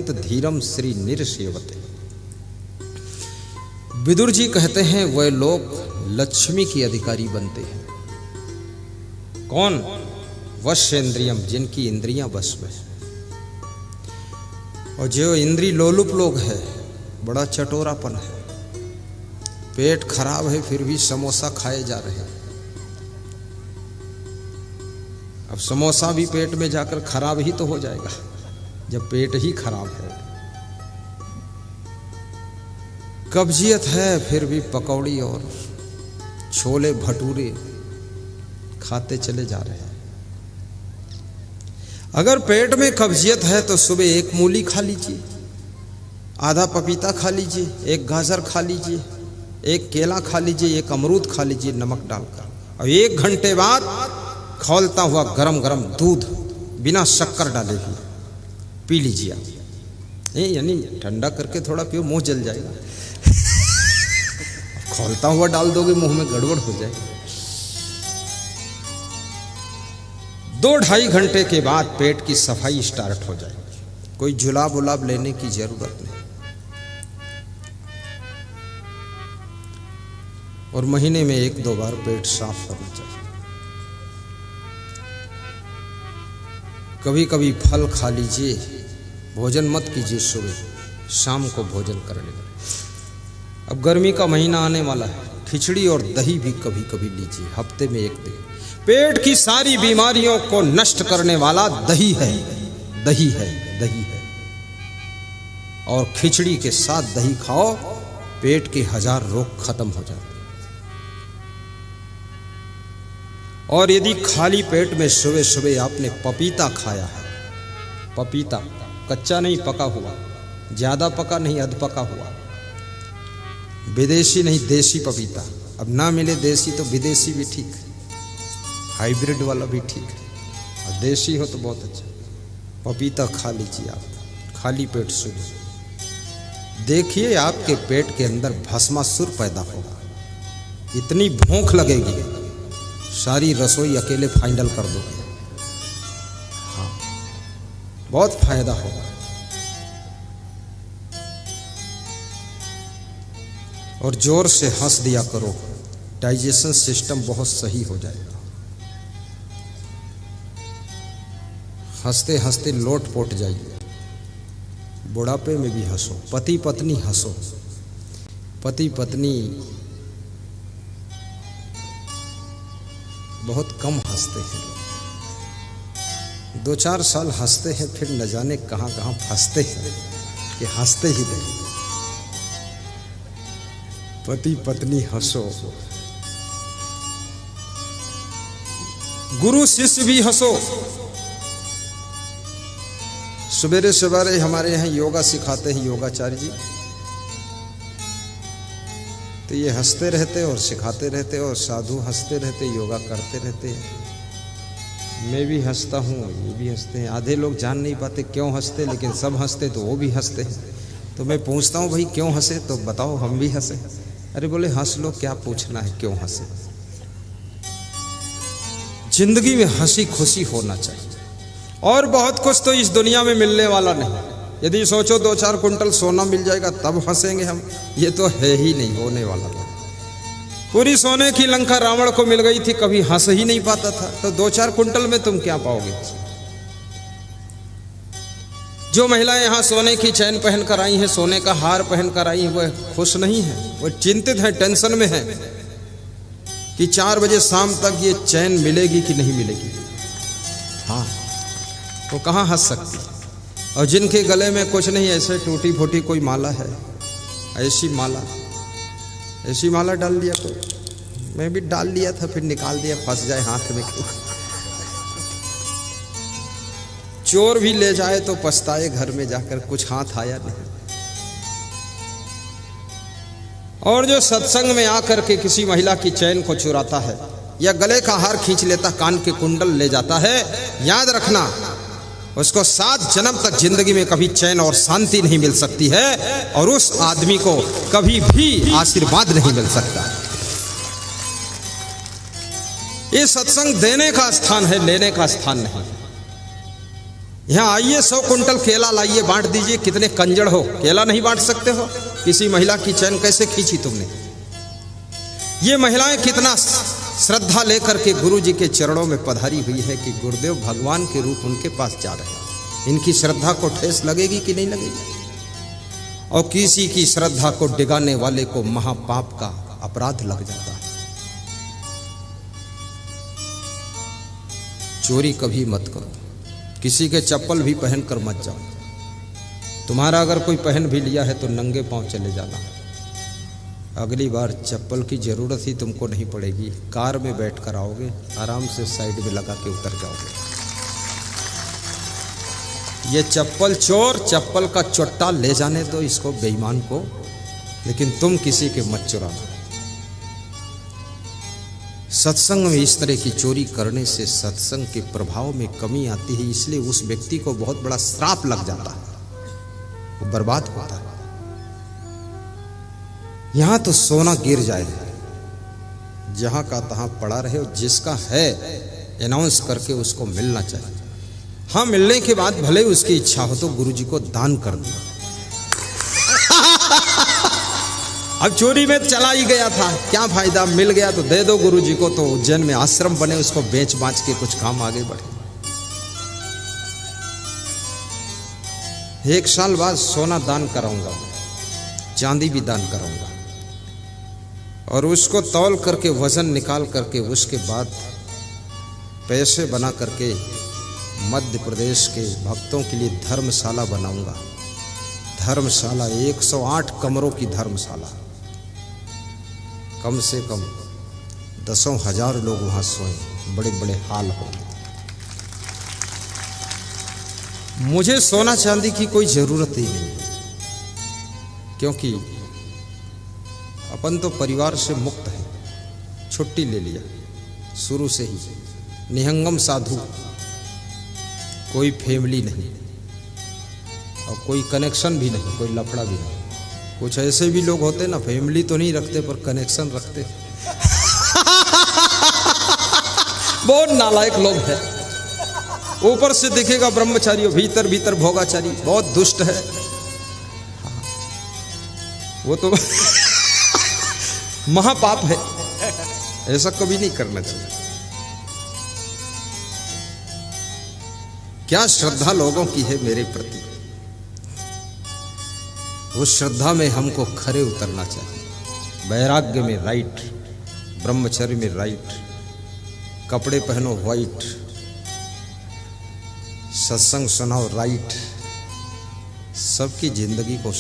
धीरम श्री निरसेवते। विदुर जी कहते हैं वह लोग लक्ष्मी की अधिकारी बनते हैं। कौन? वशेंद्रियम, जिनकी इंद्रियां वश में। और जो इंद्री लोलुप लोग है, बड़ा चटोरापन है, पेट खराब है फिर भी समोसा खाए जा रहे हैं। अब समोसा भी पेट में जाकर खराब ही तो हो जाएगा जब पेट ही खराब है। कब्जियत है फिर भी पकौड़ी और छोले भटूरे खाते चले जा रहे हैं। अगर पेट में कब्जियत है तो सुबह एक मूली खा लीजिए, आधा पपीता खा लीजिए, एक गाजर खा लीजिए, एक केला खा लीजिए, एक अमरूद खा लीजिए नमक डालकर, और 1 घंटे बाद खौलता हुआ गरम गरम दूध बिना शक्कर डाले ही पी लीजिए आप। यानी ठंडा करके थोड़ा पियो, मुंह जल जाएगा। खौलता हुआ डाल दोगे मुंह में गड़बड़ हो जाए। 2-2.5 घंटे के बाद पेट की सफाई स्टार्ट हो जाएगी। कोई जुलाब उलाब लेने की जरूरत नहीं। और महीने में 1-2 बार पेट साफ करना चाहिए। कभी कभी फल खा लीजिए, भोजन मत कीजिए सुबह, शाम को भोजन करने लगे। अब गर्मी का महीना आने वाला है, खिचड़ी और दही भी कभी कभी लीजिए, हफ्ते में 1 दिन। पेट की सारी बीमारियों को नष्ट करने वाला दही है, दही है, दही है। और खिचड़ी के साथ दही खाओ, पेट के 1000 रोग खत्म हो जाते हैं। और यदि खाली पेट में सुबह सुबह आपने पपीता खाया है, पपीता कच्चा नहीं पका हुआ, ज्यादा पका नहीं अध पका हुआ, विदेशी नहीं देसी पपीता, अब ना मिले देसी तो विदेशी भी ठीक, हाइब्रिड वाला भी ठीक है, और देसी हो तो बहुत अच्छा। पपीता खा लीजिए आप खाली पेट सुबह। देखिए आपके पेट के अंदर भस्मासुर पैदा होगा, इतनी भूख लगेगी सारी रसोई अकेले फाइनल कर दोगे। हाँ, बहुत फायदा होगा। और जोर से हंस दिया करो, डाइजेशन सिस्टम बहुत सही हो जाएगा। हंसते हंसते लोट पोट जाइए। बुढ़ापे में भी हंसो, पति पत्नी हंसो। पति पत्नी बहुत कम हंसते हैं, 2-4 साल हंसते हैं, फिर न जाने कहां कहां फंसते हैं कि हंसते ही नहीं। पति पत्नी हंसो, गुरु शिष्य भी हंसो। सवेरे सवेरे हमारे यहाँ योगा सिखाते हैं योगाचार्य जी, तो ये हंसते रहते और सिखाते रहते, और साधु हंसते रहते, योगा करते रहते। मैं भी हंसता हूँ, ये भी हंसते हैं। आधे लोग जान नहीं पाते क्यों हंसते, लेकिन सब हंसते तो वो भी हंसते हैं। तो मैं पूछता हूँ भाई क्यों हंसे, तो बताओ हम भी हंसे। अरे बोले हंस लो, क्या पूछना है क्यों हंसे। जिंदगी में हंसी खुशी होना चाहिए। और बहुत कुछ तो इस दुनिया में मिलने वाला नहीं। यदि सोचो 2-4 कुंटल सोना मिल जाएगा तब हंसेंगे हम, ये तो है ही नहीं होने वाला। पूरी सोने की लंका रावण को मिल गई थी, कभी हंस ही नहीं पाता था, तो 2-4 कुंटल में तुम क्या पाओगे। जो महिलाएं यहाँ सोने की चैन पहन कर आई हैं, सोने का हार पहन कर आई हैं, वह खुश नहीं है, वह चिंतित है, टेंशन में है कि 4 बजे शाम तक ये चैन मिलेगी कि नहीं मिलेगी। हाँ, वो कहाँ हंस सकती। और जिनके गले में कुछ नहीं, ऐसे टूटी फूटी कोई माला है, ऐसी माला डाल दिया कोई। मैं भी डाल लिया था, फिर निकाल दिया, फंस जाए हाथ में। चोर भी ले जाए तो पछताए घर में जाकर, कुछ हाथ आया नहीं। और जो सत्संग में आकर के किसी महिला की चैन को चुराता है, या गले का हार खींच लेता, कान के कुंडल ले जाता है, याद रखना उसको 7 जन्म तक जिंदगी में कभी चैन और शांति नहीं मिल सकती है, और उस आदमी को कभी भी आशीर्वाद नहीं मिल सकता। ये सत्संग देने का स्थान है, लेने का स्थान नहीं। यहाँ आइए 100 कुंटल केला लाइए, बांट दीजिए। कितने कंजड़ हो, केला नहीं बांट सकते हो? किसी महिला की चैन कैसे खींची तुमने? ये महिलाएं कितना श्रद्धा लेकर के गुरु जी के चरणों में पधारी हुई है कि गुरुदेव भगवान के रूप उनके पास जा रहे हैं। इनकी श्रद्धा को ठेस लगेगी कि नहीं लगेगी? और किसी की श्रद्धा को डिगाने वाले को महापाप का अपराध लग जाता है। चोरी कभी मत करो, किसी के चप्पल भी पहन कर मत जाओ। तुम्हारा अगर कोई पहन भी लिया है तो नंगे पांव चले जाना। अगली बार चप्पल की जरूरत ही तुमको नहीं पड़ेगी। कार में बैठ कर आओगे, आराम से साइड में लगा के उतर जाओगे। ये चप्पल चोर चप्पल का चोट्टा ले जाने दो इसको, बेईमान को, लेकिन तुम किसी के मत चुराना। सत्संग में इस तरह की चोरी करने से सत्संग के प्रभाव में कमी आती है, इसलिए उस व्यक्ति को बहुत बड़ा श्राप लग जाता है, वो बर्बाद होता है। यहां तो सोना गिर जाए, जहां का तहां पड़ा रहे, और जिसका है अनाउंस करके उसको मिलना चाहिए। हाँ, मिलने के बाद भले उसकी इच्छा हो तो गुरु जी को दान कर दो। अब चोरी में चला ही गया था, क्या फायदा? मिल गया तो दे दो गुरु जी को, तो उज्जैन में आश्रम बने, उसको बेच बाच के कुछ काम आगे बढ़े। 1 साल बाद सोना दान कराऊंगा, चांदी भी दान कराऊंगा, और उसको तौल करके वजन निकाल करके उसके बाद पैसे बना करके मध्य प्रदेश के भक्तों के लिए धर्मशाला बनाऊंगा। धर्मशाला 108 कमरों की धर्मशाला, कम से कम 10,000 लोग वहां सोए, बड़े बड़े हाल होंगे। मुझे सोना चांदी की कोई जरूरत ही नहीं है, क्योंकि अपन तो परिवार से मुक्त है, छुट्टी ले लिया शुरू से ही, निहंगम साधु, कोई फैमिली नहीं और कोई कनेक्शन भी नहीं, कोई लफड़ा भी नहीं। कुछ ऐसे भी लोग होते ना, फैमिली तो नहीं रखते पर कनेक्शन रखते। बहुत नालायक लोग हैं। ऊपर से दिखेगा ब्रह्मचारी, भीतर भीतर भोगाचारी, बहुत दुष्ट है। वो तो महापाप है, ऐसा कभी नहीं करना चाहिए। क्या श्रद्धा लोगों की है मेरे प्रति, उस श्रद्धा में हमको खरे उतरना चाहिए। वैराग्य में राइट, ब्रह्मचर्य में राइट, कपड़े पहनो वाइट, सत्संग सुनाओ राइट, सबकी जिंदगी को